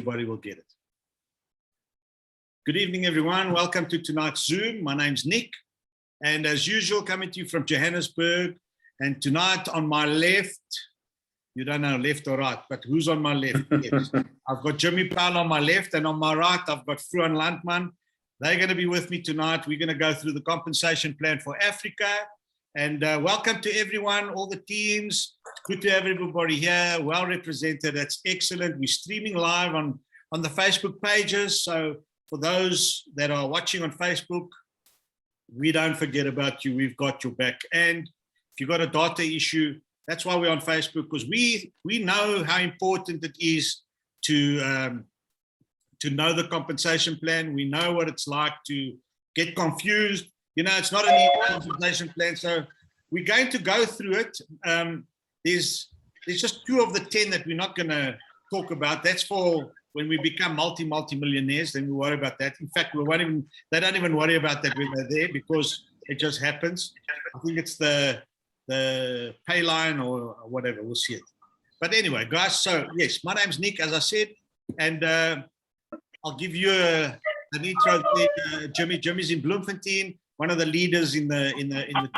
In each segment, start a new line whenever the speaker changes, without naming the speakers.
everybody will get it. Good evening, everyone. Welcome to tonight's Zoom. My name's Nick, and as usual, coming to you from Johannesburg. And tonight on my left, you don't know left or right, but who's on my left? Yes. I've got Jimmy Powell on my left, and on my right, I've got Frohan Landman. They're going to be with me tonight. We're going to go through the compensation plan for Africa. And welcome to everyone, all the teams. Good to have everybody here, well represented. That's excellent. We're streaming live on the Facebook pages. So for those that are watching on Facebook, we don't forget about you. We've got your back. And if you've got a data issue, that's why we're on Facebook, because we know how important it is to know the compensation plan. We know what it's like to get confused. You know, it's not an easy compensation plan. So we're going to go through it. There's just 2 of the 10 that we're not going to talk about. That's for when we become multi-millionaires, then we worry about that. In fact, they don't even worry about that when they're there, because it just happens. I think it's the pay line or whatever. We'll see it. But anyway, guys, so yes, my name's Nick, as I said, and I'll give you an intro there. Jimmy's in Bloemfontein, one of the leaders in the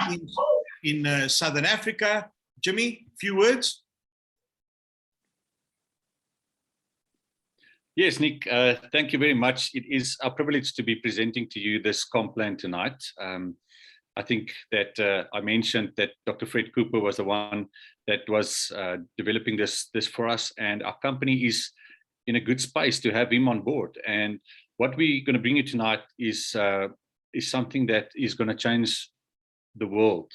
teams in Southern Africa. Jimmy, a few words.
Yes, Nick, thank you very much. It is a privilege to be presenting to you this comp plan tonight. I think that I mentioned that Dr. Fred Cooper was the one that was developing this for us, and our company is in a good space to have him on board. And what we're going to bring you tonight is something that is going to change the world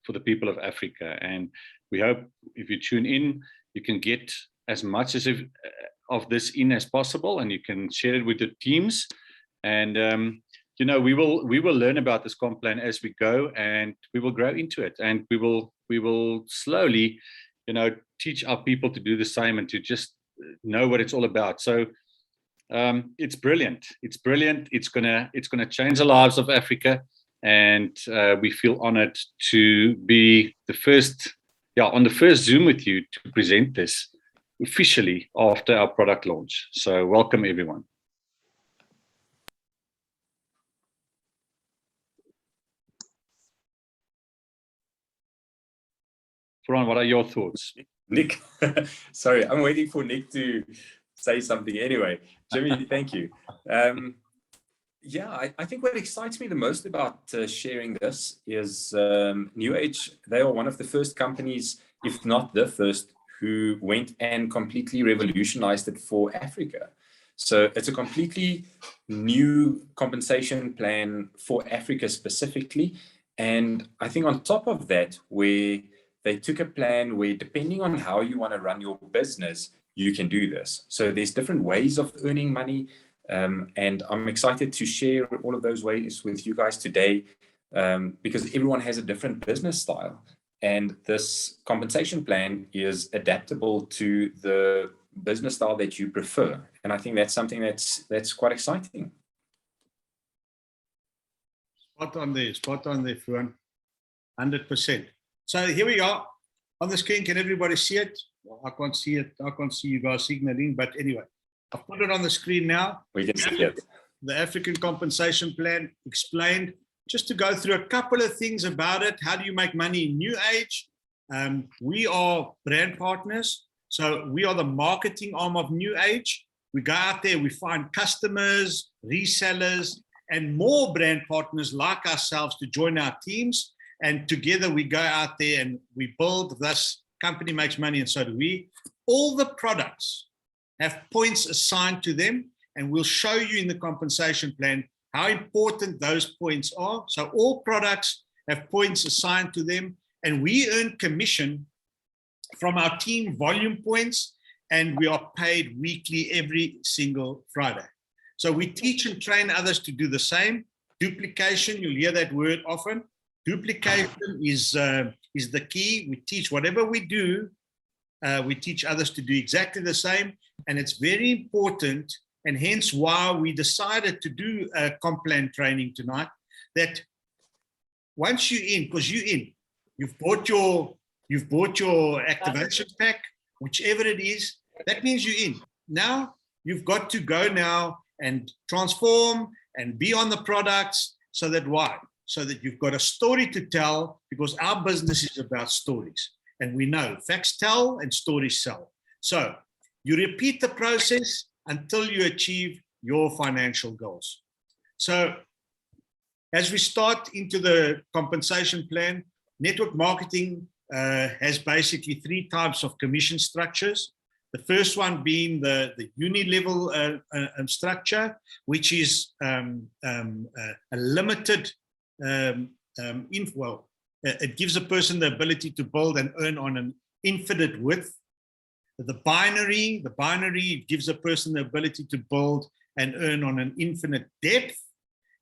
for the people of Africa. And we hope if you tune in, you can get as much of this in as possible, and you can share it with the teams. And you know, we will learn about this comp plan as we go, and we will grow into it, and we will slowly, you know, teach our people to do the same and to just know what it's all about. So it's brilliant. It's brilliant. It's gonna change the lives of Africa, and we feel honored to be the first, on the first Zoom with you to present this officially after our product launch. So welcome, everyone. Frohan, what are your thoughts?
Nick, sorry, I'm waiting for Nick to say something anyway. Jimmy, thank you. Yeah, I think what excites me the most about sharing this is New Age. They are one of the first companies, if not the first, who went and completely revolutionized it for Africa. So it's a completely new compensation plan for Africa specifically. And I think on top of that, where they took a plan where, depending on how you want to run your business, you can do this. So there's different ways of earning money. And I'm excited to share all of those ways with you guys today, because everyone has a different business style. And this compensation plan is adaptable to the business style that you prefer. And I think that's something that's quite exciting.
Spot on there, Frohan. 100%. So here we are on the screen. Can everybody see it? Well, I can't see it. I can't see you guys signaling, but anyway, I've put it on the screen now.
We can see it.
The African compensation plan explained. Just to go through a couple of things about it. How do you make money in New Age? We are brand partners. So we are the marketing arm of New Age. We go out there, we find customers, resellers, and more brand partners like ourselves to join our teams. And together we go out there and we build. This company makes money, and so do we. All the products have points assigned to them, and we'll show you in the compensation plan how important those points are. So all products have points assigned to them, and we earn commission from our team volume points, and we are paid weekly every single Friday. So we teach and train others to do the same. Duplication, you'll hear that word often. Duplication is the key. We teach whatever we do, we teach others to do exactly the same, and it's very important. And hence why we decided to do a comp plan training tonight, that once you're in, because you've bought your activation pack, whichever it is, that means you're in. Now you've got to go now and transform and be on the products so that why? So that you've got a story to tell, because our business is about stories. And we know facts tell and stories sell. So you repeat the process until you achieve your financial goals. So as we start into the compensation plan, network marketing has basically 3 types of commission structures. The first one being the uni-level structure, which is a limited, it gives a person the ability to build and earn on an infinite width. The binary gives a person the ability to build and earn on an infinite depth.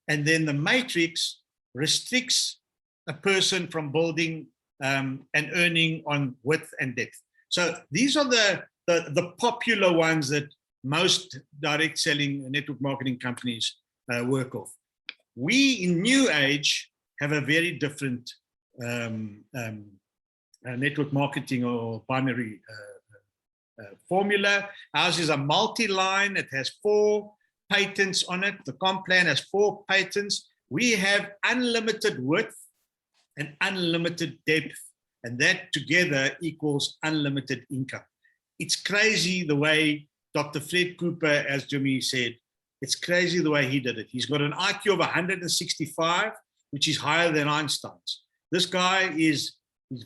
And then the matrix restricts a person from building and earning on width and depth. So these are the popular ones that most direct selling network marketing companies work off. We in New Age have a very different network marketing or binary formula. Ours is a multi-line. It has 4 patents on it. The comp plan has 4 patents. We have unlimited width and unlimited depth, and that together equals unlimited income. It's crazy the way Dr. Fred Cooper, as Jimmy said, it's crazy the way he did it. He's got an IQ of 165, which is higher than Einstein's. This guy is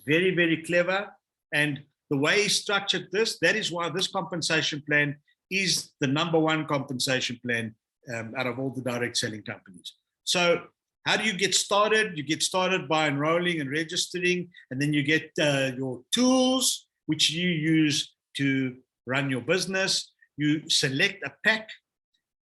very, very clever, and the way he structured this, that is why this compensation plan is the #1 compensation plan out of all the direct selling companies. So how do you get started? You get started by enrolling and registering, and then you get your tools, which you use to run your business. You select a pack.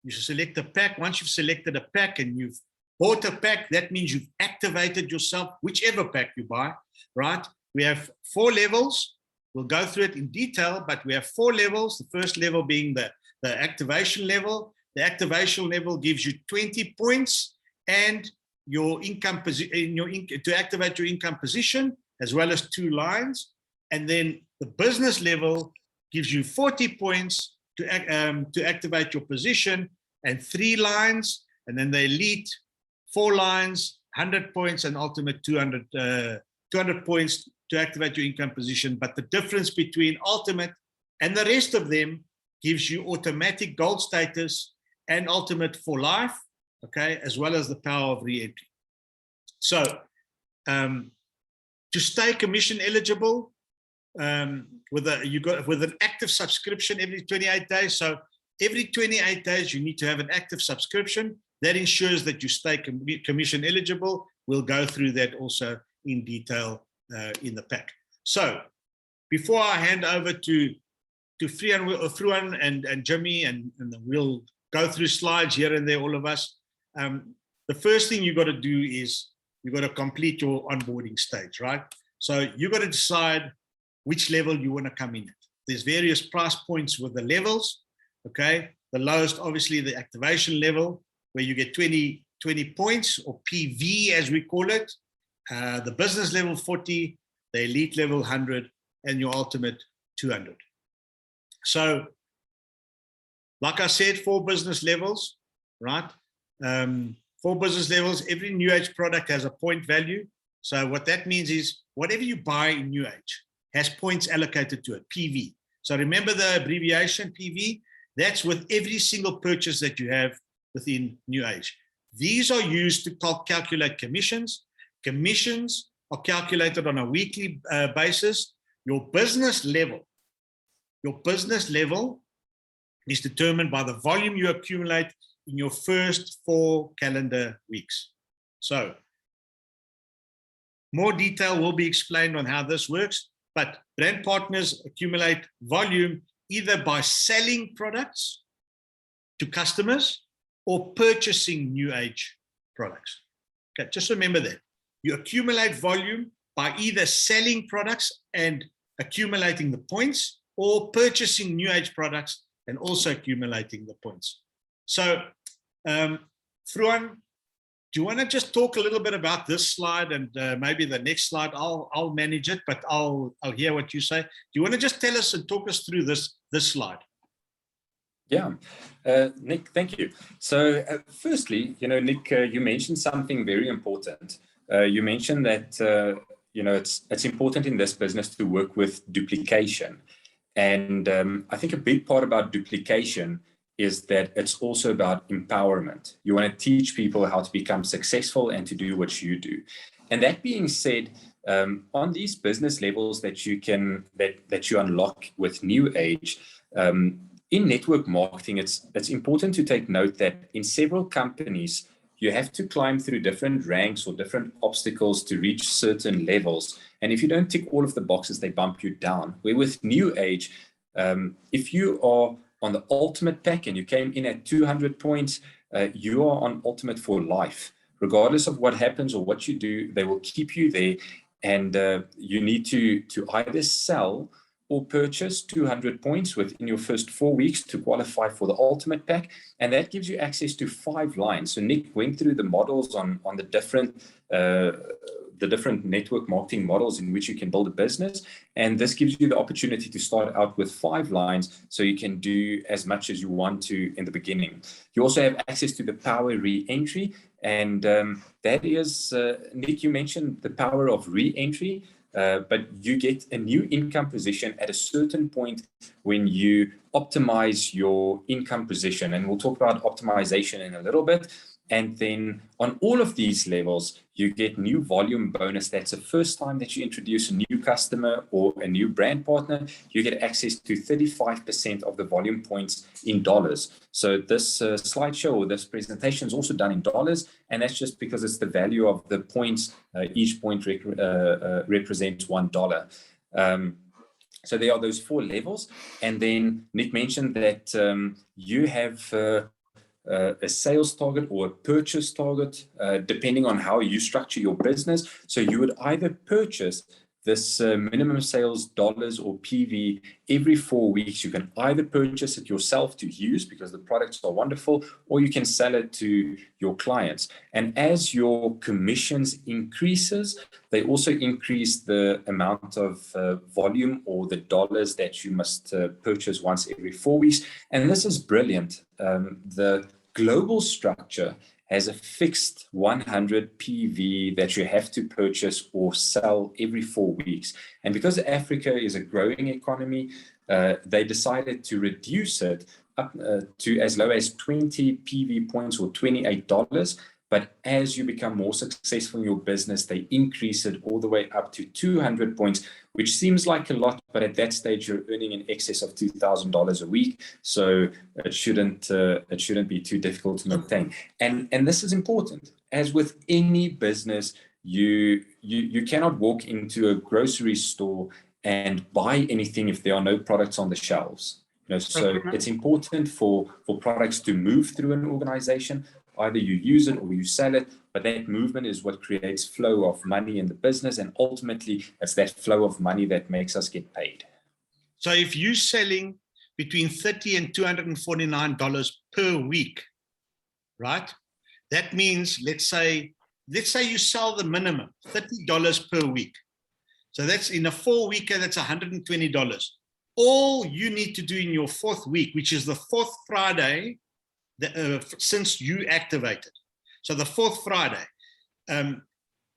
You select a pack. Once you've selected a pack and you've bought a pack, that means you've activated yourself, whichever pack you buy, right? We have 4 levels. We'll go through it in detail, but we have 4 levels. The first level being the activation level. The activation level gives you 20 points and your income to activate your income position, as well as 2 lines. And then the business level gives you 40 points to activate your position and 3 lines. And then the elite, 4 lines, 100 points, and ultimate 200 points to activate your income position. But the difference between ultimate and the rest of them gives you automatic gold status and ultimate for life, okay, as well as the power of re-entry. So to stay commission eligible, with an active subscription every 28 days. So every 28 days, you need to have an active subscription. That ensures that you stay commission eligible. We'll go through that also in detail in the pack. So before I hand over to Frohan and Jimmy, and we'll go through slides here and there, all of us, the first thing you got to do is you got to complete your onboarding stage, right? So you got to decide which level you want to come in at. There's various price points with the levels, okay? The lowest, obviously, the activation level, where you get 20 points, or PV as we call it. The business level 40, the elite level 100, and your ultimate 200. So, like I said, 4 business levels, right? 4 business levels. Every New Age product has a point value. So what that means is whatever you buy in New Age has points allocated to it, PV. So remember the abbreviation PV? That's with every single purchase that you have within New Age. These are used to calculate commissions. Commissions are calculated on a weekly basis. Your business level is determined by the volume you accumulate in your first 4 calendar weeks. So more detail will be explained on how this works, but brand partners accumulate volume either by selling products to customers or purchasing New Age products. Okay, just remember that. You accumulate volume by either selling products and accumulating the points, or purchasing New Age products and also accumulating the points. So, Frohan, do you want to just talk a little bit about this slide, and maybe the next slide? I'll manage it, but I'll hear what you say. Do you want to just tell us and talk us through this slide?
Yeah, Nick, thank you. So firstly, Nick, you mentioned something very important. You mentioned that, it's important in this business to work with duplication. And I think a big part about duplication is that it's also about empowerment. You want to teach people how to become successful and to do what you do. And that being said, on these business levels that you can that you unlock with New Age, in network marketing, it's important to take note that in several companies, you have to climb through different ranks or different obstacles to reach certain levels. And if you don't tick all of the boxes, they bump you down. Where with New Age, if you are on the ultimate pack and you came in at 200 points, you are on ultimate for life. Regardless of what happens or what you do, they will keep you there. And you need to either sell or purchase 200 points within your first 4 weeks to qualify for the ultimate pack. And that gives you access to 5 lines. So Nick went through the models on the different network marketing models in which you can build a business. And this gives you the opportunity to start out with 5 lines so you can do as much as you want to in the beginning. You also have access to the Power re-entry. And that is, Nick, you mentioned the power of re-entry. But you get a new income position at a certain point when you optimize your income position. And we'll talk about optimization in a little bit. And then on all of these levels, you get new volume bonus. That's the first time that you introduce a new customer or a new brand partner, you get access to 35% of the volume points in dollars. So this slideshow or this presentation is also done in dollars. And that's just because it's the value of the points. Each point represents $1. So there are those 4 levels. And then Nick mentioned that you have a sales target or a purchase target, depending on how you structure your business. So you would either purchase this minimum sales dollars or PV every 4 weeks. You can either purchase it yourself to use because the products are wonderful, or you can sell it to your clients. And as your commissions increases, they also increase the amount of volume or the dollars that you must purchase once every 4 weeks. And this is brilliant. The global structure has a fixed 100 PV that you have to purchase or sell every 4 weeks. And because Africa is a growing economy, they decided to reduce it up to as low as 20 PV points or $28. But as you become more successful in your business, they increase it all the way up to 200 points, which seems like a lot, but at that stage you're earning in excess of $2,000 a week. So it shouldn't be too difficult to maintain. And this is important. As with any business, you cannot walk into a grocery store and buy anything if there are no products on the shelves. So it's important for products to move through an organization. Either you use it or you sell it, but that movement is what creates flow of money in the business. And ultimately, it's that flow of money that makes us get paid.
So if you're selling between $30 and $249 per week, right? That means, let's say you sell the minimum, $30 per week. So that's in a 4-weeker, that's $120. All you need to do in your 4th week, which is the 4th Friday, since you activated. So the 4th Friday,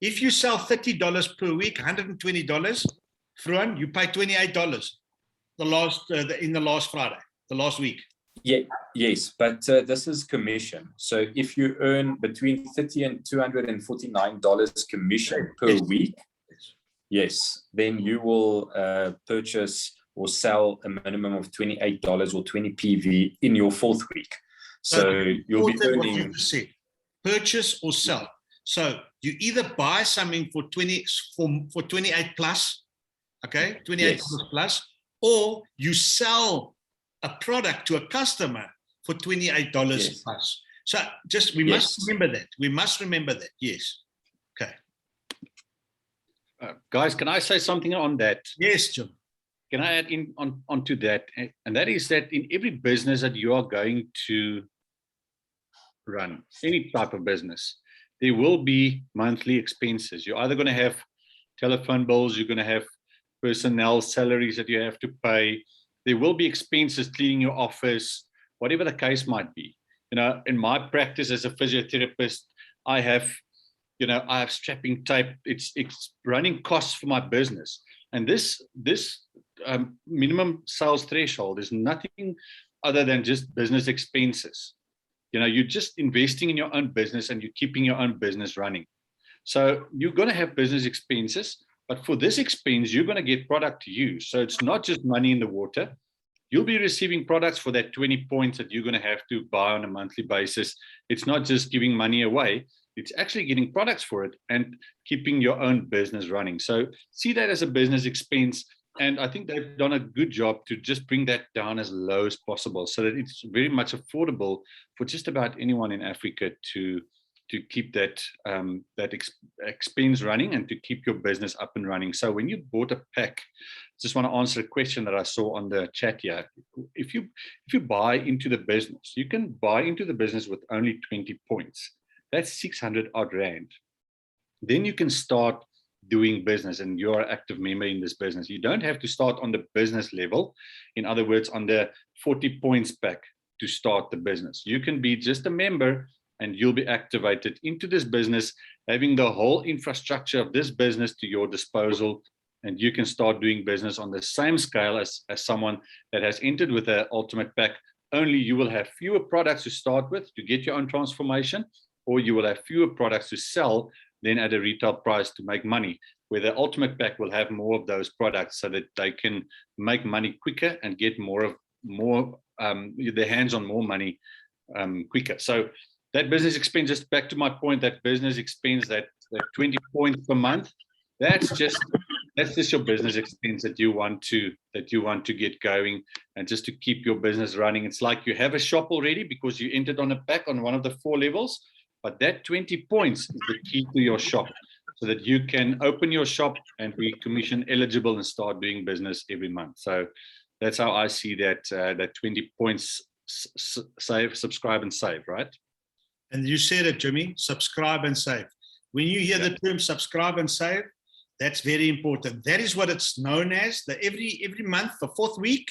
if you sell $30 per week, $120, Frohan, you pay $28 in the last Friday, the last week.
Yeah, yes, but this is commission. So if you earn between $30 and $249 commission per week, yes, then you will purchase or sell a minimum of $28 or 20 PV in your 4th week. So you'll be earning
purchase or sell. So you either buy something for 28 plus, okay, $28 plus, or you sell a product to a customer for $28 plus. So we must remember that. We must remember that. Yes. Okay.
Guys, can I say something on that?
Yes, Jim.
Can I add in onto that? And that is that in every business that you are going to run, any type of business, there will be monthly expenses. You're either going to have telephone bills, you're going to have personnel salaries that you have to pay. There will be expenses cleaning your office whatever the case might be. In my practice as a physiotherapist, I have strapping tape. It's running costs for my business. And this minimum sales threshold is nothing other than just business expenses. You're just investing in your own business and you're keeping your own business running. So you're going to have business expenses, but for this expense, you're going to get product to use. So it's not just money in the water. You'll be receiving products for that 20 points that you're going to have to buy on a monthly basis. It's not just giving money away. It's actually getting products for it and keeping your own business running. So see that as a business expense. And I think they've done a good job to just bring that down as low as possible so that it's very much affordable for just about anyone in Africa to keep that expense running and to keep your business up and running. So when you bought a pack, just want to answer a question that I saw on the chat here. If you buy into the business, you can buy into the business with only 20 points. That's 600 odd rand. Then you can start doing business and you're an active member in this business. You don't have to start on the business level. In other words, on the 40 points pack to start the business. You can be just a member and you'll be activated into this business, having the whole infrastructure of this business to your disposal. And you can start doing business on the same scale as someone that has entered with an ultimate pack. Only you will have fewer products to start with to get your own transformation, or you will have fewer products to sell than at a retail price to make money, where the ultimate pack will have more of those products so that they can make money quicker and get their hands on more money quicker. So that business expense, just back to my point, that business expense, that 20 points per month, that's just your business expense that you want to get going and just to keep your business running. It's like you have a shop already because you entered on a pack on one of the 4 levels, but that 20 points is the key to your shop so that you can open your shop and be commission eligible and start doing business every month. So that's how I see that 20 points subscribe and save, right?
And you said it, Jimmy, subscribe and save. When you hear the term subscribe and save, that's very important. That is what it's known as. Every month, the 4th week,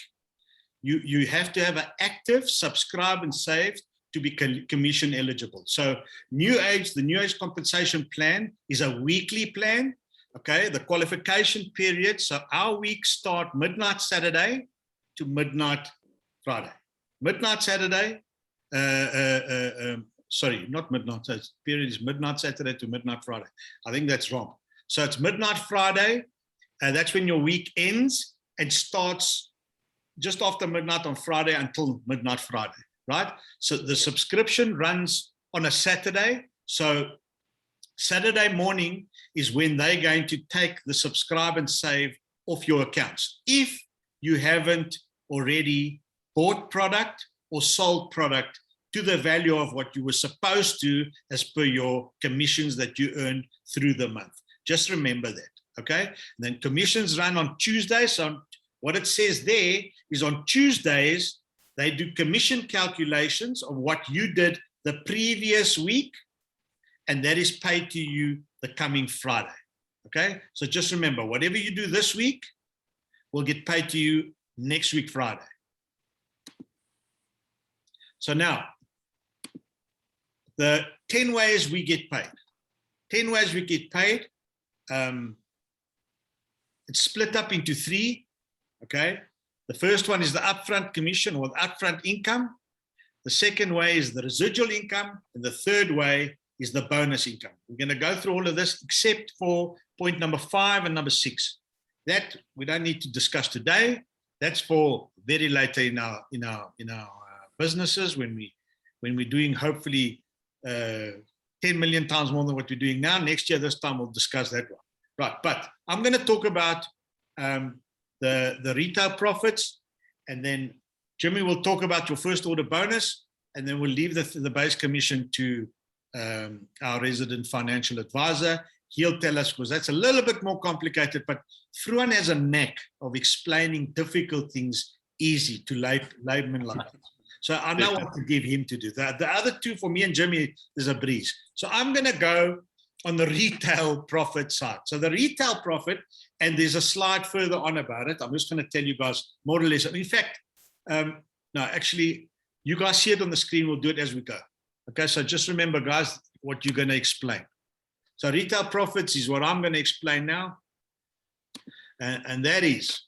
you have to have an active subscribe and save to be commission eligible. So the New Age compensation plan is a weekly plan. Okay, the qualification period. So our weeks start midnight Saturday to midnight Friday. Midnight Saturday, sorry, not midnight. So its period is midnight Saturday to midnight Friday. I think that's wrong. So it's midnight Friday, and that's when your week ends and starts just after midnight on Friday until midnight Friday, right? So the subscription runs on a Saturday. So Saturday morning is when they're going to take the subscribe and save off your accounts. If you haven't already bought product or sold product to the value of what you were supposed to as per your commissions that you earned through the month. Just remember that, okay? And then commissions run on Tuesdays. So what it says there is on Tuesdays, they do commission calculations of what you did the previous week, and that is paid to you the coming Friday, okay? So just remember, whatever you do this week will get paid to you next week, Friday. So now, the 10 ways we get paid. 10 ways we get paid. It's split up into 3, okay? The first one is the upfront commission or the upfront income. The second way is the residual income. And the third way is the bonus income. We're going to go through all of this except for point number 5 and number 6. That we don't need to discuss today. That's for very later in our businesses when we're doing hopefully 10 million times more than what we're doing now. Next year, this time we'll discuss that one. Right, but I'm going to talk about the retail profits, and then Jimmy will talk about your first order bonus, and then we'll leave the base commission to our resident financial advisor. He'll tell us, because that's a little bit more complicated, but Frohan has a knack of explaining difficult things easy to laymen like us. So I know what to give him to do. The other 2 for me and Jimmy is a breeze. So I'm going to go on the retail profit side. So the retail profit, and there's a slide further on about it. I'm just going to tell you guys more or less. In fact, no, actually, You guys see it on the screen. We'll do it as we go. Okay, so just remember, guys, what you're going to explain. So retail profits is what I'm going to explain now. And that is,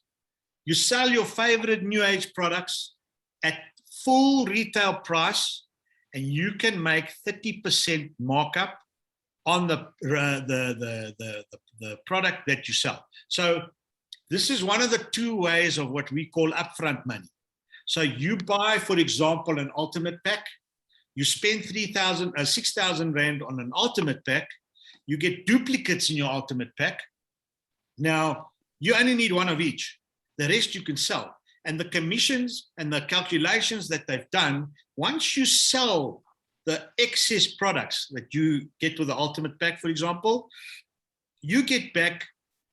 you sell your favorite new age products at full retail price, and you can make 30% markup on the product that you sell. So this is one of the two ways of what we call upfront money. So you buy, for example, an ultimate pack. You spend 6,000 Rand on an ultimate pack. You get duplicates in your ultimate pack. Now, you only need one of each. The rest you can sell. And the commissions and the calculations that they've done, once you sell the excess products that you get with the ultimate pack, for example, you get back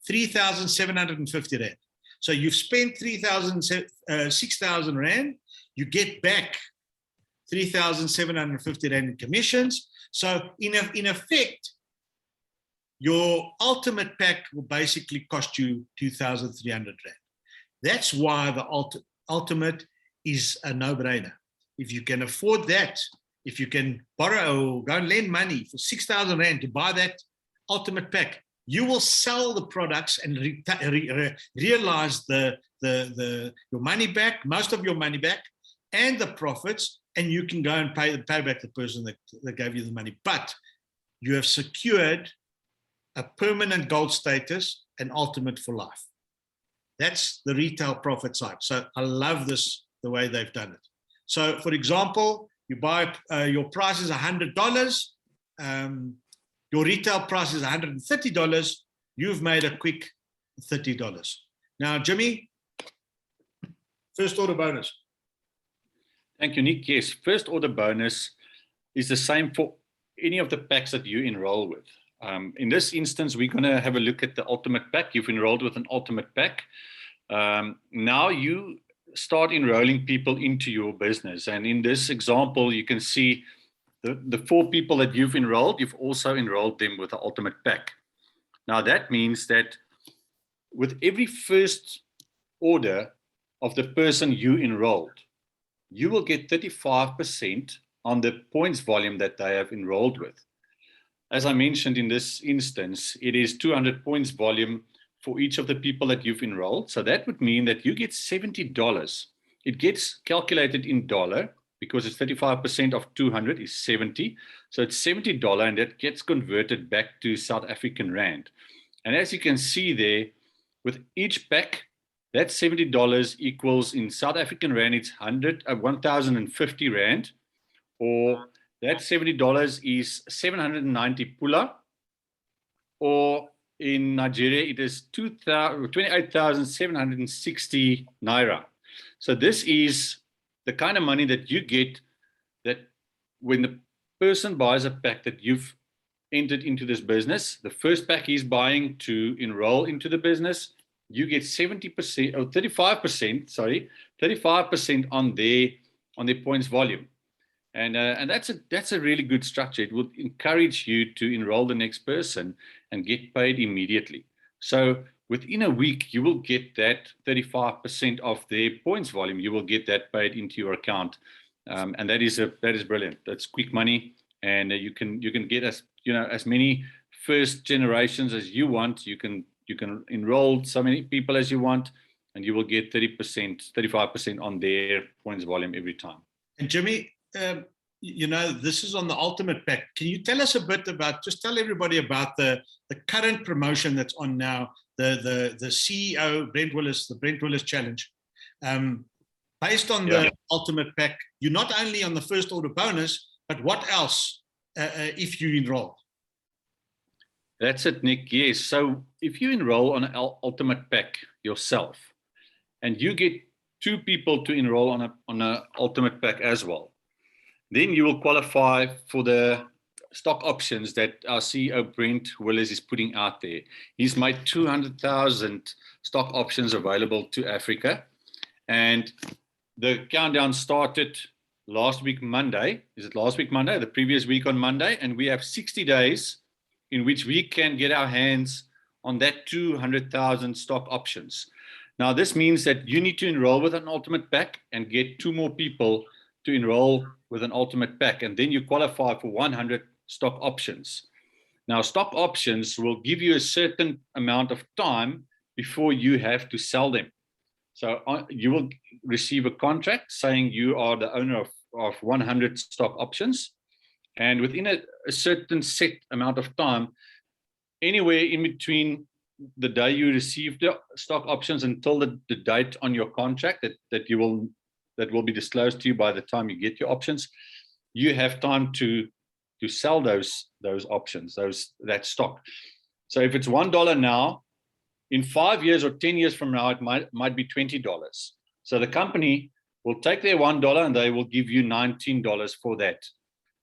3,750 Rand. So you've spent 6,000 Rand, you get back 3,750 Rand in commissions. So in effect, your ultimate pack will basically cost you 2,300 Rand. That's why the ultimate is a no-brainer. If you can afford that, if you can borrow or go and lend money for 6,000 Rand to buy that ultimate pack, you will sell the products and realize your money back, most of your money back, and the profits, and you can go and pay back the person that gave you the money. But you have secured a permanent gold status and ultimate for life. That's the retail profit side. So I love this, the way they've done it. So for example, you buy, your price is $100. Your retail price is $130. You've made a quick $30. Now, Jimmy, first order bonus.
Thank you, Nick. Yes, first order bonus is the same for any of the packs that you enroll with. In this instance, we're going to have a look at the ultimate pack. You've enrolled with an ultimate pack. Now you start enrolling people into your business. And in this example, you can see the 4 people that you've enrolled, you've also enrolled them with the ultimate pack. Now that means that with every first order of the person you enrolled, you will get 35% on the points volume that they have enrolled with. As I mentioned, in this instance, it is 200 points volume for each of the people that you've enrolled. So that would mean that you get $70. It gets calculated in dollar because it's 35% of 200 is 70. So it's $70, and that gets converted back to South African Rand. And as you can see there, with each pack, that $70 equals in South African Rand, it's 1,050 Rand, or that $70 is 790 pula, or in Nigeria, it is 28,760 Naira. So this is the kind of money that you get that when the person buys a pack that you've entered into this business, the first pack he's buying to enroll into the business, you get 70% or 35% on their points volume. And that's a really good structure. It would encourage you to enroll the next person and get paid immediately. So within a week, you will get that 35% of their points volume. You will get that paid into your account, and that is brilliant. That's quick money, and you can get as many first generations as you want. You can enroll so many people as you want, and you will get 35% on their points volume every time.
And Jimmy, this is on the ultimate pack. Can you tell us a bit about, just tell everybody about the current promotion that's on now, the CEO, Brent Willis, the Brent Willis Challenge. Based on the ultimate pack, you're not only on the first order bonus, but what else if you enroll?
That's it, Nick. Yes. So if you enroll on an ultimate pack yourself, and you get 2 people to enroll on an ultimate pack as well, then you will qualify for the stock options that our CEO Brent Willis is putting out there. He's made 200,000 stock options available to Africa, and the countdown started last week Monday. Is it last week Monday? The previous week on Monday, and we have 60 days in which we can get our hands on that 200,000 stock options. Now, this means that you need to enroll with an ultimate pack and get 2 more people to enroll with an ultimate pack, and then you qualify for 100 stock options. Now, stock options will give you a certain amount of time before you have to sell them. So you will receive a contract saying you are the owner of 100 stock options. And within a certain set amount of time, anywhere in between the day you receive the stock options until the date on your contract that will be disclosed to you by the time you get your options, you have time to sell those options, that stock. So if it's $1 now, in 5 years or 10 years from now, it might be $20. So the company will take their $1 and they will give you $19 for that.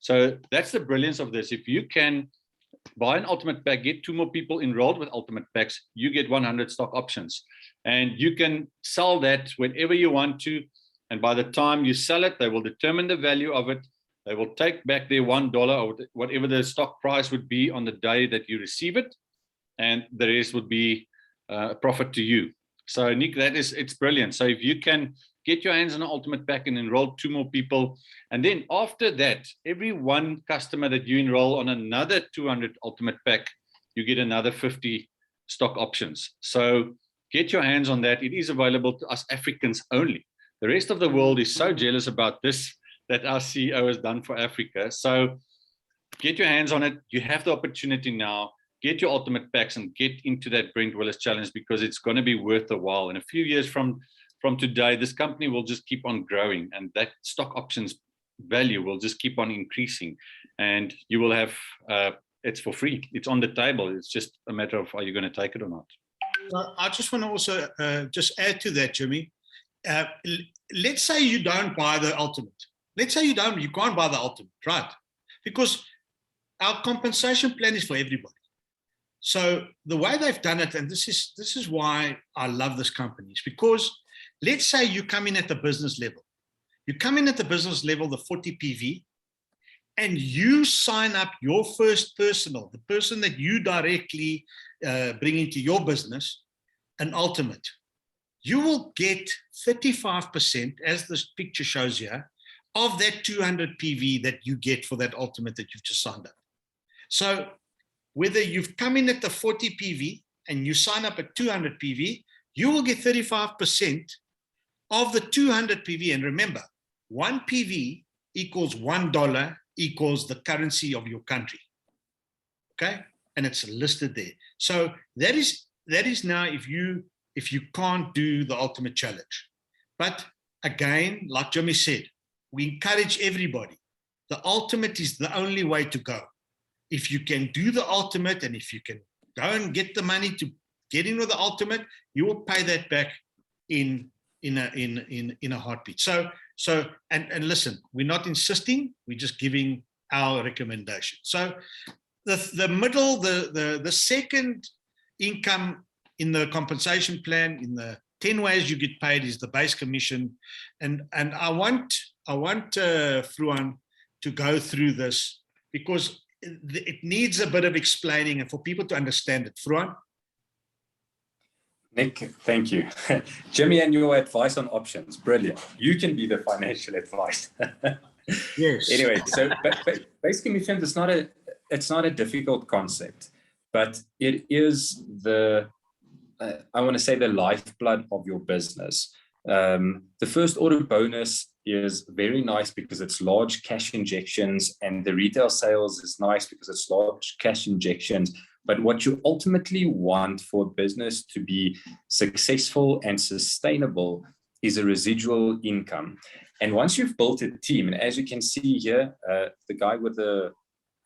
So that's the brilliance of this. If you can buy an ultimate pack, get 2 more people enrolled with ultimate packs, you get 100 stock options. And you can sell that whenever you want to. And by the time you sell it, they will determine the value of it. They will take back their $1 or whatever the stock price would be on the day that you receive it. And the rest would be a profit to you. So Nick, it's brilliant. So if you can get your hands on an ultimate pack and enroll 2 more people, and then after that, every one customer that you enroll on another 200 ultimate pack, you get another 50 stock options. So get your hands on that. It is available to us Africans only. The rest of the world is so jealous about this that our CEO has done for Africa. So get your hands on it. You have the opportunity now. Get your ultimate packs and get into that Brent Willis challenge, because it's going to be worth a while. In a few years from today, this company will just keep on growing, and that stock options value will just keep on increasing, and you will have it's for free. It's on the table. It's just a matter of, are you going to take it or not?
I just want to also just add to that, Jimmy. Let's say you don't buy the ultimate. Let's say you can't buy the ultimate, right? Because our compensation plan is for everybody. So the way they've done it, and this is why I love this company, is because let's say you come in at the business level. You come in at the business level, the 40 PV, and you sign up your first personal, the person that you directly bring into your business, an ultimate. You will get 35%, as this picture shows here, of that 200 PV that you get for that ultimate that you've just signed up. So whether you've come in at the 40 PV and you sign up at 200 PV, you will get 35% of the 200 PV. And remember, 1 PV equals $1 equals the currency of your country. Okay? And it's listed there. So that is now if you can't do the ultimate challenge. But again, like Jimmy said, we encourage everybody. The ultimate is the only way to go. If you can do the ultimate, and if you can go and get the money to get in with the ultimate, you will pay that back in a heartbeat. So listen, we're not insisting, we're just giving our recommendation. So the middle, the second income in the compensation plan, in the 10 ways you get paid, is the base commission. And I want Frohan to go through this, because it needs a bit of explaining and for people to understand it. Frohan?
Nick, thank you. Jimmy, and your advice on options, brilliant. You can be the financial advice.
Yes.
Anyway, so base commission, it's not a difficult concept, but it is I want to say the lifeblood of your business. The first order bonus is very nice because it's large cash injections, and the retail sales is nice because it's large cash injections. But what you ultimately want for a business to be successful and sustainable is a residual income. And once you've built a team, and as you can see here, the guy with the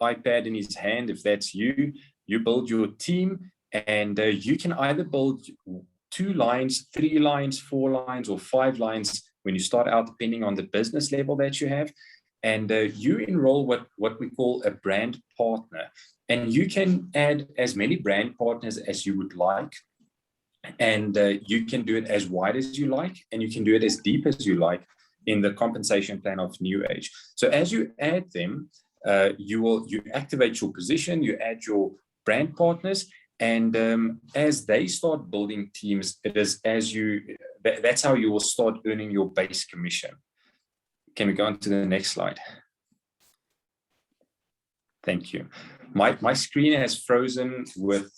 iPad in his hand, if that's you, you build your team, and you can either build 2 lines, 3 lines, 4 lines, or 5 lines when you start out, depending on the business level that you have. And you enroll what we call a brand partner. And you can add as many brand partners as you would like. And you can do it as wide as you like, and you can do it as deep as you like in the compensation plan of New Age. So as you add them, you activate your position, you add your brand partners, and as they start building teams, that's how you will start earning your base commission. Can we go on to the next slide? Thank you. My screen has frozen with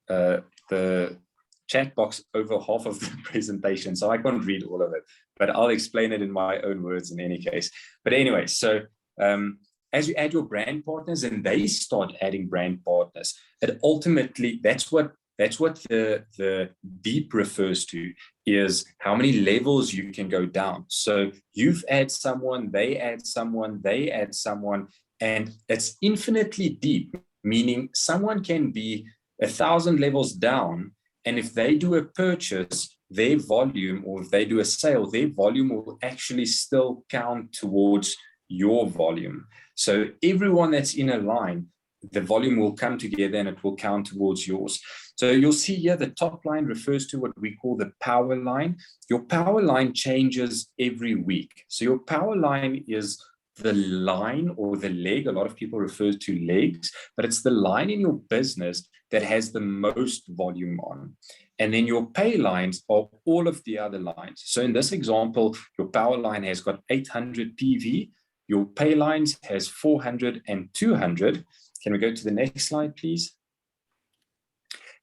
the chat box over half of the presentation, so I can't read all of it, but I'll explain it in my own words in any case. But anyway, so as you add your brand partners and they start adding brand partners, it ultimately, that's what the deep refers to, is how many levels you can go down. So you've add someone, they add someone, they add someone, and it's infinitely deep, meaning someone can be 1,000 levels down, and if they do a purchase, their volume, or if they do a sale, their volume will actually still count towards your volume. So everyone that's in a line, the volume will come together and it will count towards yours. So you'll see here the top line refers to what we call the power line. Your power line changes every week. So your power line is the line or the leg. A lot of people refer to legs, but it's the line in your business that has the most volume on. And then your pay lines are all of the other lines. So in this example, your power line has got 800 PV. Your pay lines has 400 and 200. Can we go to the next slide, please?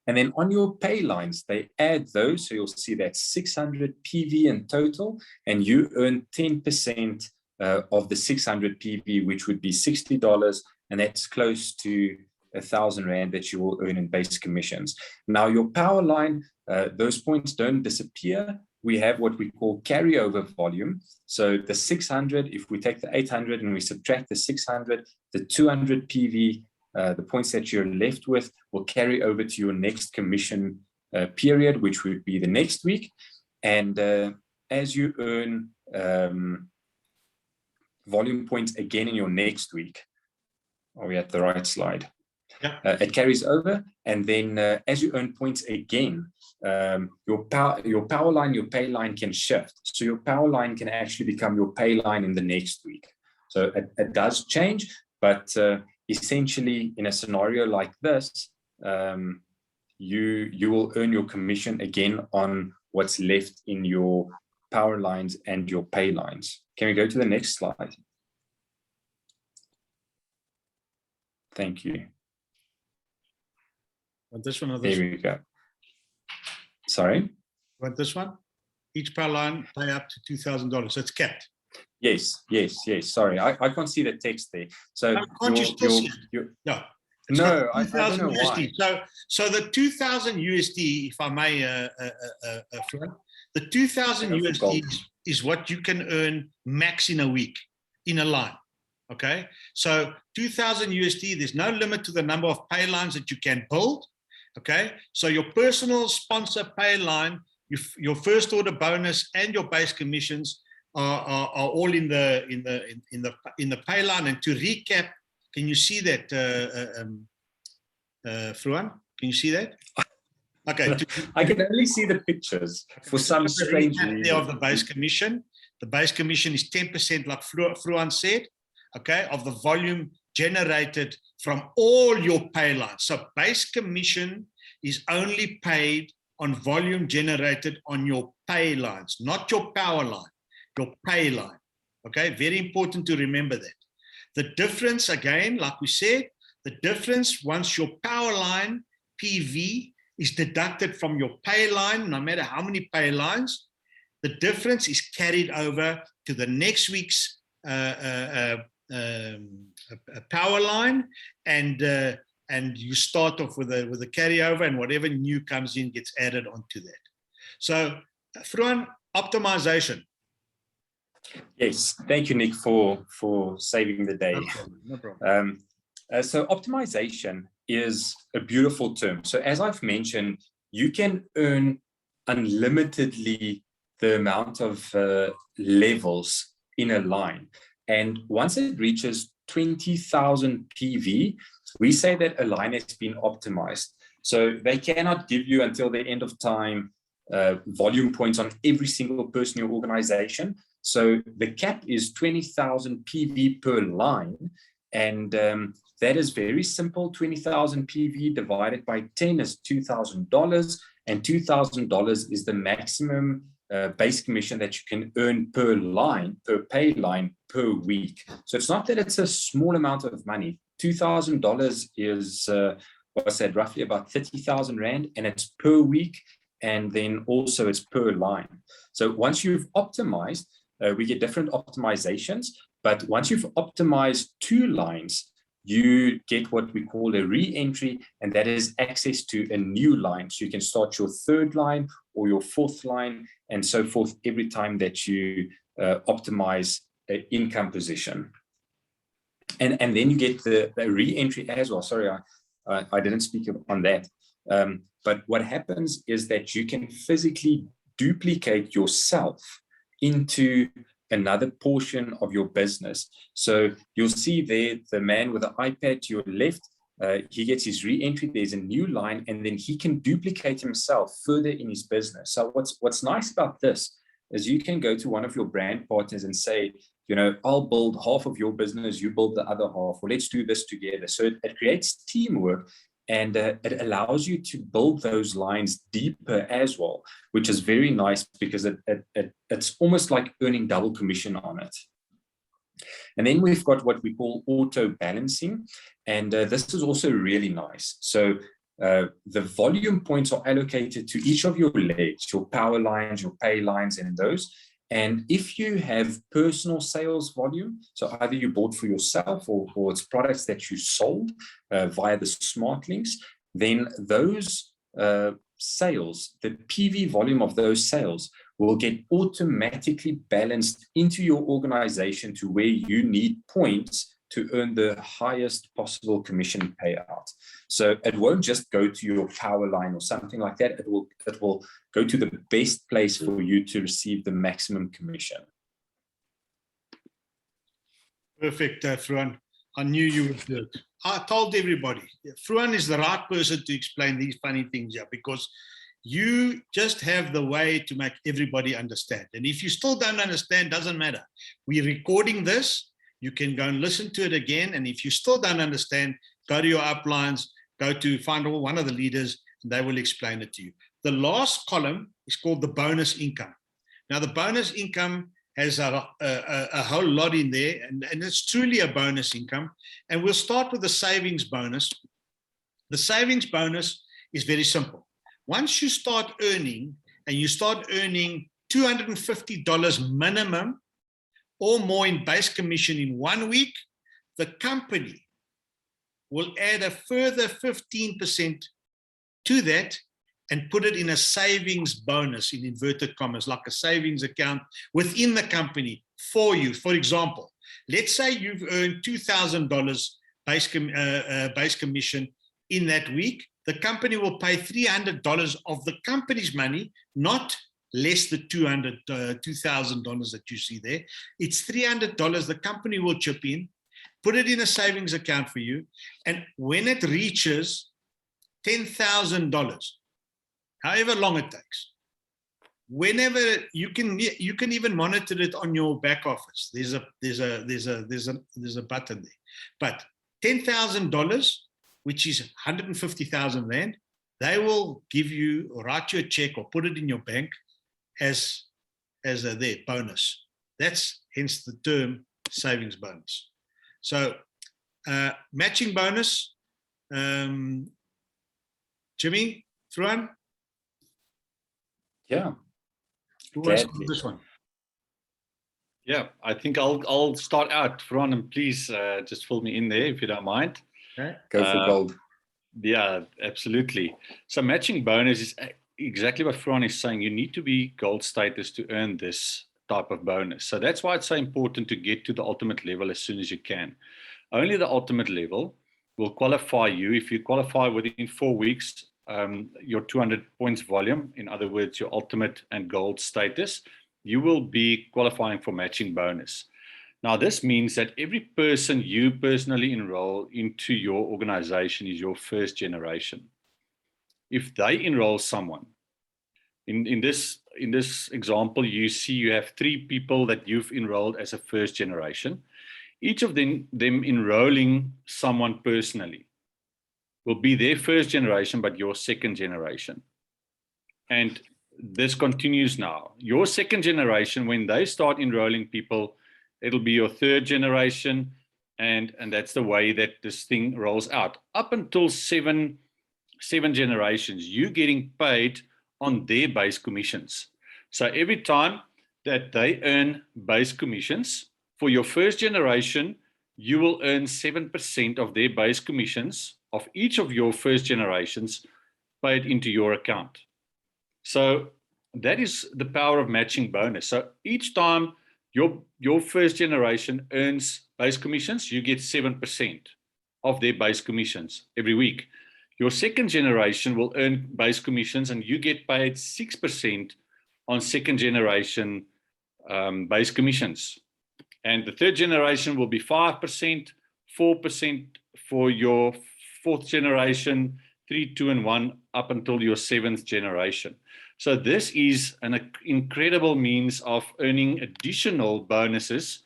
And then on your pay lines, they add those. So you'll see that 600 PV in total, and you earn 10% of the 600 PV, which would be $60. And that's close to 1,000 Rand that you will earn in base commissions. Now your power line, those points don't disappear. We have what we call carryover volume. So the 600, if we take the 800 and we subtract the 600, the 200 PV, the points that you're left with will carry over to your next commission period, which would be the next week. And as you earn volume points again in your next week, are we at the right slide?
Yeah.
It carries over, and then as you earn points again, your power line, your pay line can shift. So your power line can actually become your pay line in the next week. So it does change, but essentially in a scenario like this, you will earn your commission again on what's left in your power lines and your pay lines. Can we go to the next slide? Thank you.
Want this one or this
There we go. Sorry?
Want this one? Each power line pay up to $2,000. So it's capped.
Yes. Sorry, I can't see the text there. So
can't you still see it? No. No,
I don't know
USD.
why.
So the 2,000 USD, if I may, the 2,000 USD is what you can earn max in a week in a line. Okay, so 2,000 USD. There's no limit to the number of pay lines that you can build. Okay, so your personal sponsor pay line, your first order bonus, and your base commissions are all in the pay line. And to recap, can you see that, Frohan? Can you see that? Okay.
I can only see the pictures for some strange reason.
Of the base commission. The base commission is 10%, like Frohan said, okay, of the volume generated from all your pay lines. So base commission is only paid on volume generated on your pay lines, not your power line, your pay line. Okay, very important to remember that. The difference, again, like we said, the difference once your power line PV is deducted from your pay line, no matter how many pay lines, the difference is carried over to the next week's power line, and you start off with a carryover, and whatever new comes in gets added onto that. So, Frohan, optimization.
Yes, thank you, Nick, for saving the day.
No problem.
So optimization is a beautiful term. So as I've mentioned, you can earn unlimitedly the amount of levels in a line. And once it reaches 20,000 PV, we say that a line has been optimized. So they cannot give you until the end of time volume points on every single person in your organization. So the cap is 20,000 PV per line. And that is very simple. 20,000 PV divided by 10 is $2,000. And $2,000 is the maximum base commission that you can earn per line, per pay line, per week. So it's not that it's a small amount of money. $2,000 is, what's that, roughly about 30,000 Rand, and it's per week, and then also it's per line. So once you've optimized, we get different optimizations, but once you've optimized 2 lines, you get what we call a re-entry, and that is access to a new line. So you can start your 3rd line or your 4th line and so forth every time that you optimize an income position. And then you get the re-entry as well. Sorry, I didn't speak on that. But what happens is that you can physically duplicate yourself into another portion of your business. So you'll see there the man with the iPad to your left, he gets his re-entry, there's a new line, and then he can duplicate himself further in his business. So what's nice about this is you can go to one of your brand partners and say, you know, I'll build half of your business, you build the other half, or let's do this together. So it creates teamwork, and it allows you to build those lines deeper as well, which is very nice because it's almost like earning double commission on it. And then we've got what we call auto balancing, and this is also really nice. So the volume points are allocated to each of your legs, your power lines, your pay lines, and those. And if you have personal sales volume, so either you bought for yourself or it's products that you sold via the smart links, then those sales, the PV volume of those sales will get automatically balanced into your organization to where you need points to earn the highest possible commission payout. So it won't just go to your power line or something like that. It will go to the best place for you to receive the maximum commission.
Perfect, Frohan. I knew you would do it. I told everybody, Frohan is the right person to explain these funny things here, because you just have the way to make everybody understand. And if you still don't understand, doesn't matter. We're recording this. You can go and listen to it again. And if you still don't understand, go to your uplines, go to find one of the leaders, and they will explain it to you. The last column is called the bonus income. Now, the bonus income has a whole lot in there, and it's truly a bonus income. And we'll start with the savings bonus. The savings bonus is very simple. Once you start earning, and you start earning $250 minimum or more in base commission in 1 week, the company will add a further 15% to that and put it in a savings bonus, in inverted commas, like a savings account within the company for you. For example, let's say you've earned $2,000 base commission in that week. The company will pay $300 of the company's money, not less than $2,000 that you see there. It's $300 the company will chip in, put it in a savings account for you, and when it reaches $10,000, however long it takes, whenever you can even monitor it on your back office. There's a button there. But $10,000, which is 150,000 Rand, they will give you or write you a check or put it in your bank as their bonus. That's hence the term savings bonus. So matching bonus, Jimmy, Frohan?
Yeah.
Who wants to do this one?
Yeah, I think I'll start out, Frohan, and please just fill me in there if you don't mind.
Okay.
Go for gold.
Yeah, absolutely. So matching bonus is exactly what Frohan is saying. You need to be gold status to earn this type of bonus. So that's why it's so important to get to the ultimate level as soon as you can. Only the ultimate level will qualify you. If you qualify within 4 weeks, your 200 points volume, in other words, your ultimate and gold status, you will be qualifying for matching bonus. Now, this means that every person you personally enroll into your organization is your first generation. If they enroll someone, in this example, you see you have 3 people that you've enrolled as a first generation. Each of them enrolling someone personally will be their first generation, but your second generation. And this continues now. Your second generation, when they start enrolling people, it'll be your third generation, and that's the way that this thing rolls out. Up until seven generations, you're getting paid on their base commissions. So every time that they earn base commissions, for your first generation, you will earn 7% of their base commissions of each of your first generations paid into your account. So that is the power of matching bonus. So each time your first generation earns base commissions, you get 7% of their base commissions every week. Your second generation will earn base commissions and you get paid 6% on second generation base commissions. And the third generation will be 5%, 4% for your fourth generation, 3, 2, and 1 up until your seventh generation. So this is an incredible means of earning additional bonuses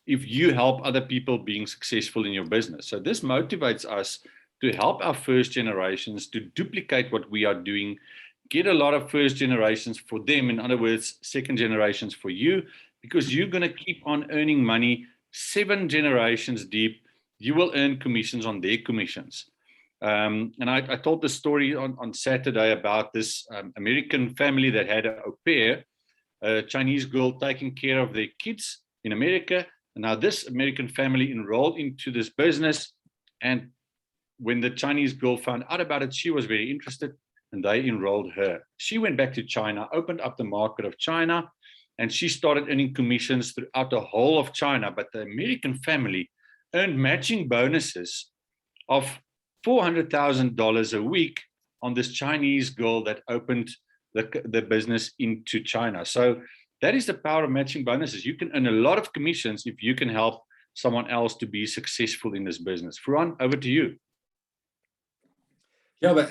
if you help other people being successful in your business. So this motivates us to help our first generations to duplicate what we are doing, get a lot of first generations for them, in other words, second generations for you, because you're going to keep on earning money 7 generations deep. You will earn commissions on their commissions. And I told the story on Saturday about this American family that had an au pair, a Chinese girl taking care of their kids in America. And now this American family enrolled into this business. And when the Chinese girl found out about it, she was very interested and they enrolled her. She went back to China, opened up the market of China, and she started earning commissions throughout the whole of China. But the American family earned matching bonuses of $400,000 a week on this Chinese girl that opened the business into China. So that is the power of matching bonuses. You can earn a lot of commissions if you can help someone else to be successful in this business. Frohan, over to you.
Yeah, but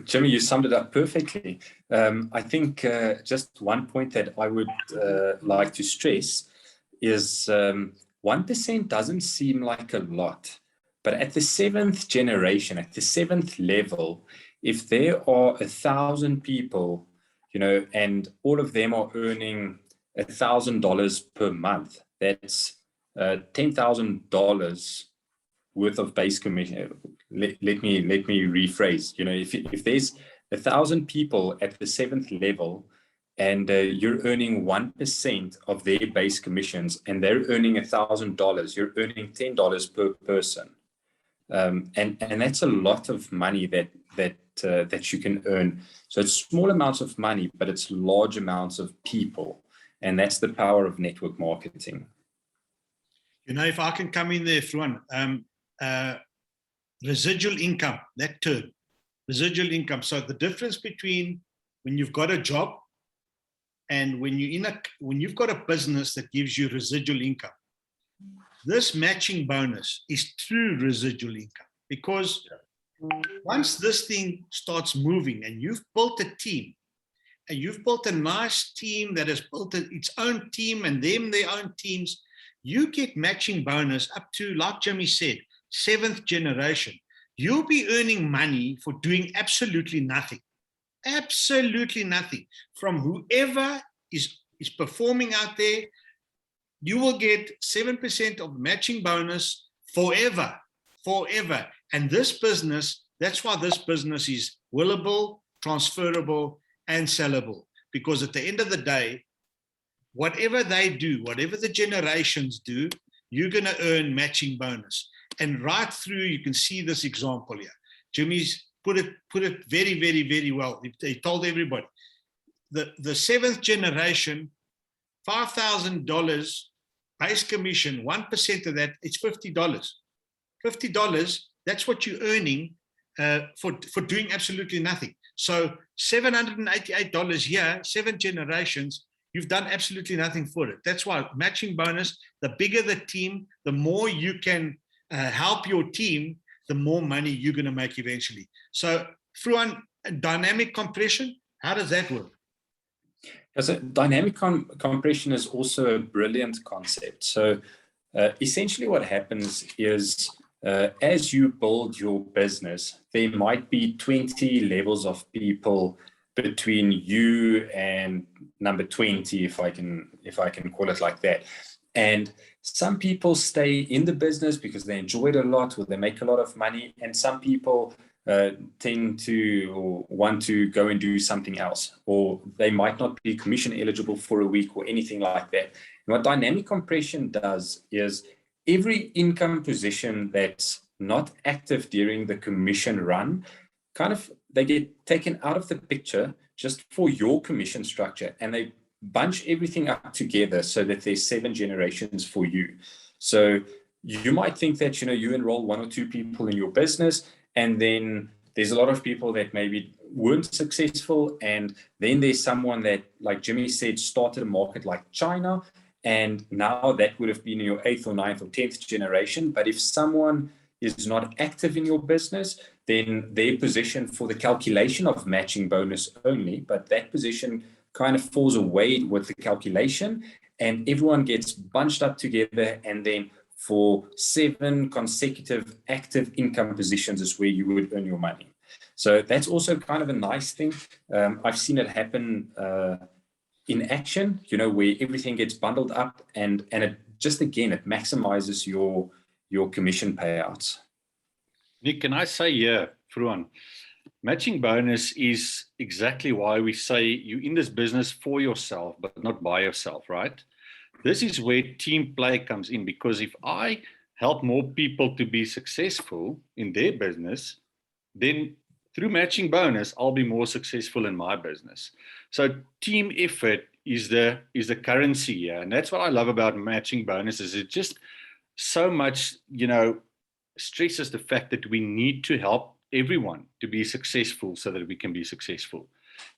Jimmy, you summed it up perfectly. I think just one point that I would like to stress is 1% doesn't seem like a lot, but at the 7th generation, at the 7th level, if there are 1,000 people, and all of them are earning $1,000 per month, that's $10,000 worth of base commission. Let me rephrase. If there's 1,000 people at the 7th level and you're earning 1% of their base commissions and they're earning $1,000, you're earning $10 per person. And that's a lot of money that you can earn. So it's small amounts of money, but it's large amounts of people. And that's the power of network marketing.
If I can come in there, Frohan, residual income, that term, residual income. So the difference between when you've got a job and when you've got a business that gives you residual income, this matching bonus is true residual income, because once this thing starts moving and you've built a team and you've built a nice team that has built its own team and them their own teams, you get matching bonus up to, like Jimmy said, 7th generation. You'll be earning money for doing absolutely nothing from whoever is performing out there. You will get 7% of matching bonus forever. And this business, that's why this business is willable, transferable, and sellable. Because at the end of the day, whatever they do, whatever the generations do, you're going to earn matching bonus. And right through, you can see this example here. Jimmy's put it very, very, very well. He told everybody. The 7th generation, $5,000 base commission, 1% of that, it's $50. $50, that's what you're earning for doing absolutely nothing. So $788 here, 7 generations, you've done absolutely nothing for it. That's why matching bonus, the bigger the team, the more you can help your team, the more money you're going to make eventually. So, Frohan, dynamic compression, how does that work?
So dynamic compression is also a brilliant concept. So essentially what happens is as you build your business, there might be 20 levels of people between you and number 20, if I can call it like that. And some people stay in the business because they enjoy it a lot, or they make a lot of money, and some people tend to or want to go and do something else, or they might not be commission eligible for a week or anything like that. And what dynamic compression does is every income position that's not active during the commission run, they get taken out of the picture just for your commission structure, and they bunch everything up together so that there's 7 generations for you. So you might think that, you enroll 1 or 2 people in your business, and then there's a lot of people that maybe weren't successful. And then there's someone that, like Jimmy said, started a market like China, and now that would have been your 8th or 9th or 10th generation. But if someone is not active in your business, then their position for the calculation of matching bonus only, but that position kind of falls away with the calculation, and everyone gets bunched up together, and then for 7 consecutive active income positions is where you would earn your money. So that's also kind of a nice thing. I've seen it happen in action, where everything gets bundled up, and it just, again, it maximizes your commission payouts.
Nick, can I say here, Frohan, matching bonus is exactly why we say you're in this business for yourself, but not by yourself, right? This is where team play comes in, because if I help more people to be successful in their business, then through matching bonus, I'll be more successful in my business. So team effort is the currency here. And that's what I love about matching bonuses. It just so much, stresses the fact that we need to help everyone to be successful so that we can be successful.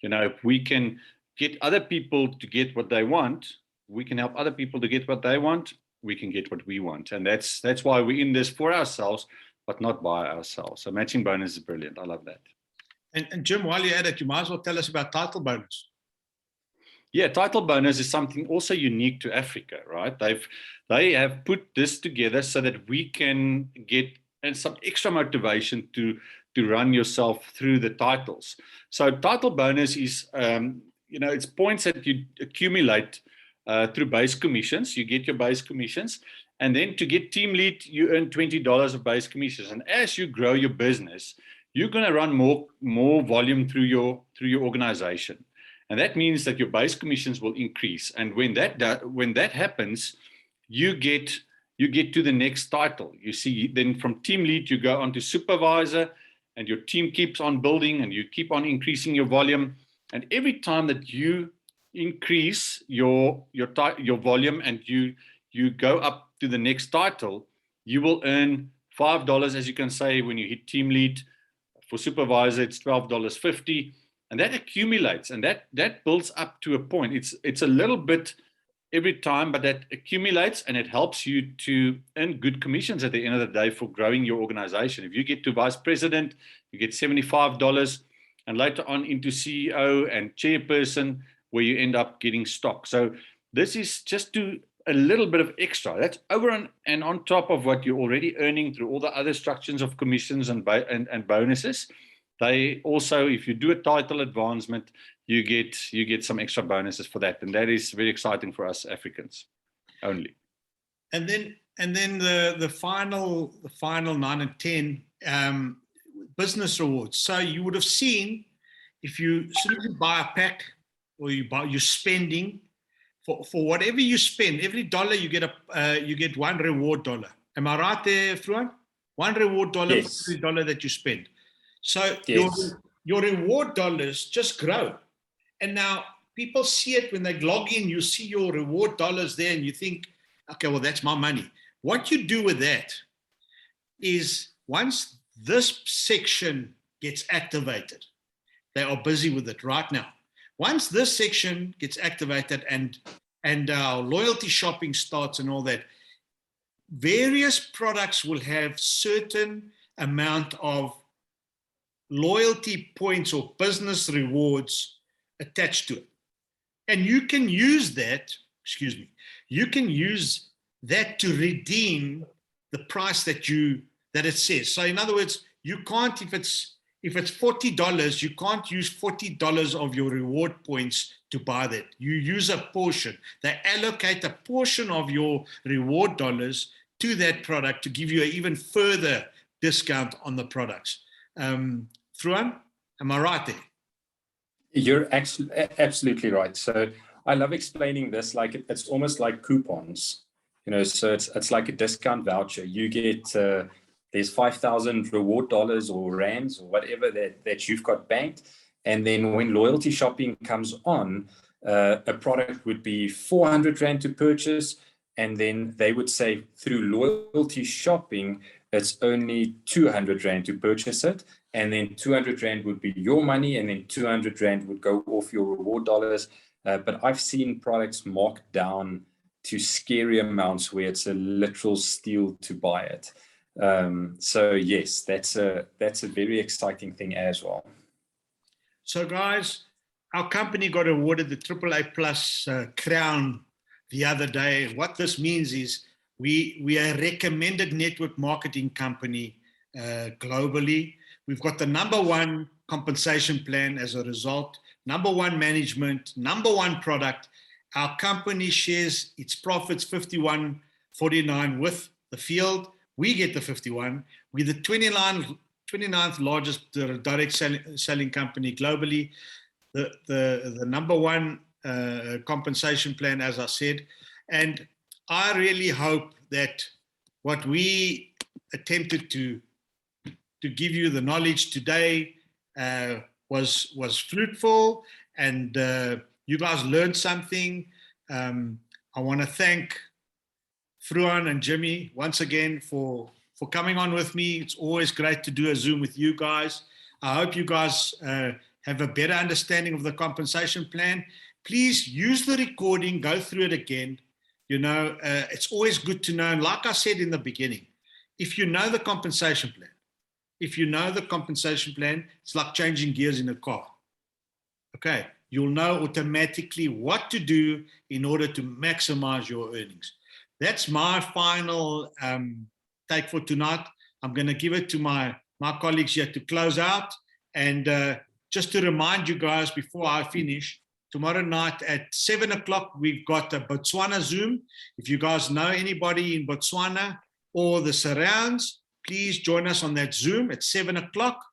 If we can get other people to get what they want, we can help other people to get what they want, we can get what we want. And that's why we're in this for ourselves, but not by ourselves. So matching bonus is brilliant. I love that.
And Jim, while you're at it, you might as well tell us about title bonus.
Yeah, title bonus is something also unique to Africa, right? They have put this together so that we can get some extra motivation to run yourself through the titles. So title bonus is, it's points that you accumulate through base commissions. You get your base commissions, and then to get team lead, you earn $20 of base commissions. And as you grow your business, you're going to run more volume through your organization. And that means that your base commissions will increase. And when that happens, you get to the next title. You see, then from team lead, you go on to supervisor, and your team keeps on building, and you keep on increasing your volume. And every time that you increase your volume and you go up to the next title, you will earn $5, as you can say, when you hit team lead. For supervisor, it's $12.50. And that accumulates, and that builds up to a point. It's a little bit every time, but that accumulates, and it helps you to earn good commissions at the end of the day for growing your organization. If you get to vice president, you get $75, and later on into CEO and chairperson, where you end up getting stock. So this is just a little bit of extra. That's over and on top of what you're already earning through all the other structures of commissions and bonuses. They also, if you do a title advancement, you get some extra bonuses for that, and that is very exciting for us Africans only.
And then the final 9 and 10 business rewards. So you would have seen, if you buy a pack, or you're spending for whatever you spend, every dollar you get one reward dollar. Am I right there, Frohan? One reward dollar, yes, for every dollar that you spend. So yes, your reward dollars just grow. And now people see it when they log in, you see your reward dollars there, and you think, okay, well, that's my money. What you do with that is, once this section gets activated, they are busy with it right now. Once this section gets activated and our loyalty shopping starts and all that, various products will have certain amount of loyalty points or business rewards attached to it. And you can use that, to redeem the price that it says. So in other words, you can't, if if it's $40, you can't use $40 of your reward points to buy that. You use a portion. They allocate a portion of your reward dollars to that product to give you an even further discount on the products. Frohan, am I right there?
You're absolutely right. So I love explaining this like it's almost like coupons, so it's like a discount voucher. You get, there's 5,000 reward dollars or rands or whatever that you've got banked. And then when loyalty shopping comes on, a product would be 400 Rand to purchase. And then they would say through loyalty shopping, it's only 200 Rand to purchase it. And then 200 Rand would be your money, and then 200 Rand would go off your reward dollars. But I've seen products marked down to scary amounts where it's a literal steal to buy it. So yes, that's a very exciting thing as well.
So guys, our company got awarded the AAA Plus crown the other day. What this means is we are a recommended network marketing company globally. We've got the #1 compensation plan as a result, #1 management, #1 product. Our company shares its profits 51-49 with the field. We get the 51. We're the 29th largest direct selling company globally. The #1 compensation plan, as I said. And I really hope that what we attempted to give you the knowledge today was fruitful, and you guys learned something. I want to thank Frohan and Jimmy once again for coming on with me. It's always great to do a Zoom with you guys. I hope you guys have a better understanding of the compensation plan. Please use the recording, go through it again. It's always good to know. And like I said in the beginning, if you know the compensation plan, it's like changing gears in a car. Okay, you'll know automatically what to do in order to maximize your earnings. That's my final take for tonight. I'm going to give it to my colleagues here to close out. And just to remind you guys before I finish, tomorrow night at 7 o'clock, we've got a Botswana Zoom. If you guys know anybody in Botswana or the surrounds, please join us on that Zoom at 7 o'clock.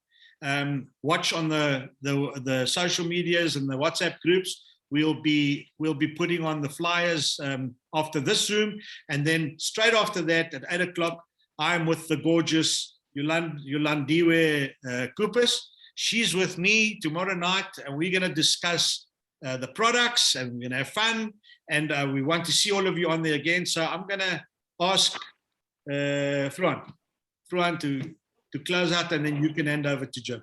Watch on the social medias and the WhatsApp groups. We'll be putting on the flyers after this Zoom. And then straight after that at 8 o'clock, I'm with the gorgeous Yolandiwe Kupis. She's with me tomorrow night, and we're going to discuss the products, and we're going to have fun. And we want to see all of you on there again. So I'm going to ask Frohan to close out, and then you can hand over to Jim.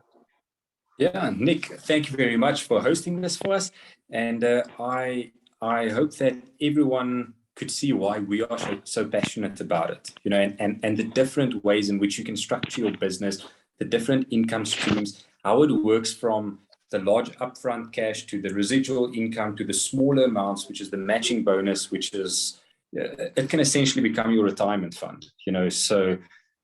Yeah, Nick, thank you very much for hosting this for us. And I hope that everyone could see why we are so passionate about it, and the different ways in which you can structure your business, the different income streams, how it works from the large upfront cash to the residual income to the smaller amounts, which is the matching bonus, which is, it can essentially become your retirement fund, So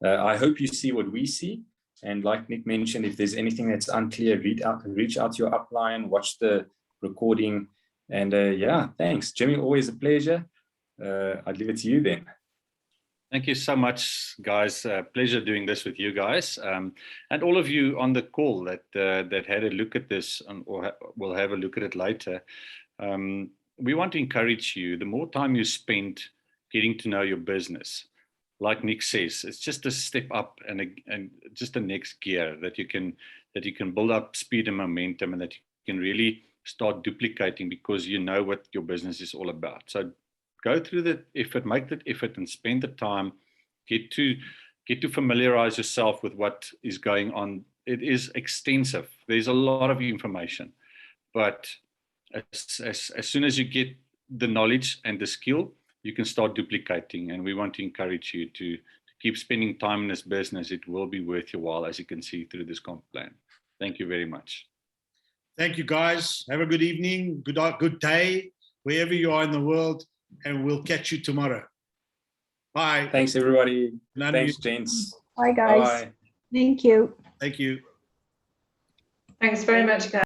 I hope you see what we see. And like Nick mentioned, if there's anything that's unclear, reach out to your upline, watch the recording. And yeah, thanks. Jimmy, always a pleasure. I'd leave it to you then.
Thank you so much, guys. Pleasure doing this with you guys. And all of you on the call that had a look at this or will have a look at it later. We want to encourage you, the more time you spend getting to know your business, like Nick says, it's just a step up and just the next gear that you can build up speed and momentum, and that you can really start duplicating because you know what your business is all about. So go through the effort, make that effort, and spend the time. Get to familiarize yourself with what is going on. It is extensive. There's a lot of information, but as soon as you get the knowledge and the skill, you can start duplicating. And we want to encourage you to keep spending time in this business. It will be worth your while, as you can see through this comp plan. Thank you very much.
Thank you, guys. Have a good evening, good day, wherever you are in the world, and we'll catch you tomorrow. Bye.
Thanks, everybody. Thanks, gents.
Bye, guys.
Bye.
Thank you.
Thank you.
Thanks very much, guys.